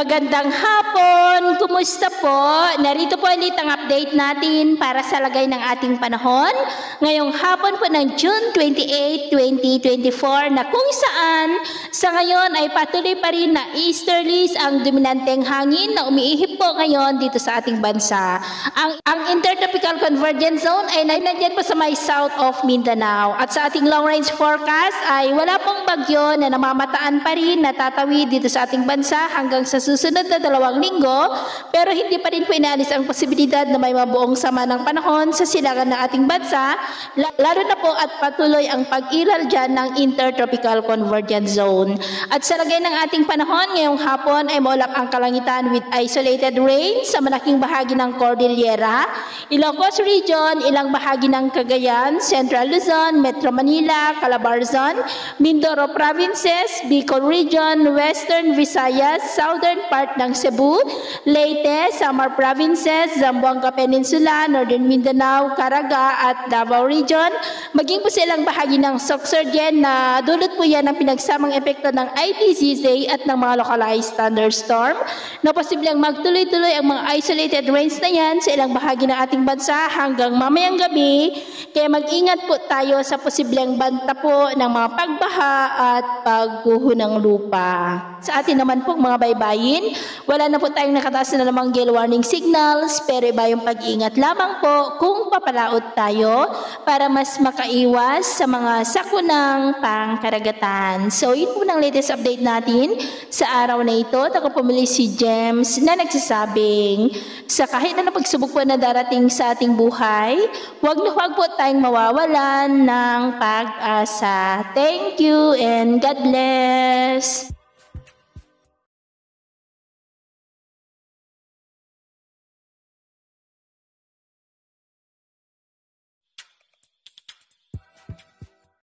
Magandang hapon! Kumusta po? Narito po ulit ang update natin para sa lagay ng ating panahon. Ngayong hapon po ng June 28, 2024 na kung saan sa ngayon ay patuloy pa rin na easterlies ang dominanteng hangin na umiihip po ngayon dito sa ating bansa. Ang Intertropical Convergence Zone ay nandiyan po sa may south of Mindanao. At sa ating long range forecast ay wala pong bagyo na namamataan pa rin na tatawid dito sa ating bansa hanggang sa susunod na 2 linggo, pero hindi pa rin po inaalis ang posibilidad na may mabuong sama ng panahon sa silangan ng ating bansa, lalo na po at patuloy ang pag-iral dyan ng Intertropical Convergence Zone. At sa lagay ng ating panahon, ngayong hapon ay maulap ang kalangitan with isolated rain sa malaking bahagi ng Cordillera, Ilocos Region, ilang bahagi ng Cagayan, Central Luzon, Metro Manila, Calabarzon, Mindoro Provinces, Bicol Region, Western Visayas, Southern part ng Cebu, Leyte, Samar Provinces, Zamboanga Peninsula, Northern Mindanao, Caraga at Davao Region, maging po silang bahagi ng Sorsogon na dulot po yan ng pinagsamang epekto ng ITCZ at ng mga localized thunderstorm na posibleng magtuloy-tuloy ang mga isolated rains na yan sa ilang bahagi ng ating bansa hanggang mamayang gabi, kaya mag-ingat po tayo sa posibleng banta po ng mga pagbaha at pagguho ng lupa. Sa atin naman po mga baybayin, wala na po tayong nakataas na namang gale warning signals, pero iba yung pag-iingat lamang po kung papalaot tayo para mas makaiwas sa mga sakunang pangkaragatan. So yun po ng latest update natin sa araw na ito. Ako pumili si James na nagsasabing sa kahit na pagsubok po na darating sa ating buhay, huwag po tayong mawawalan ng pag-asa. Thank you and God bless!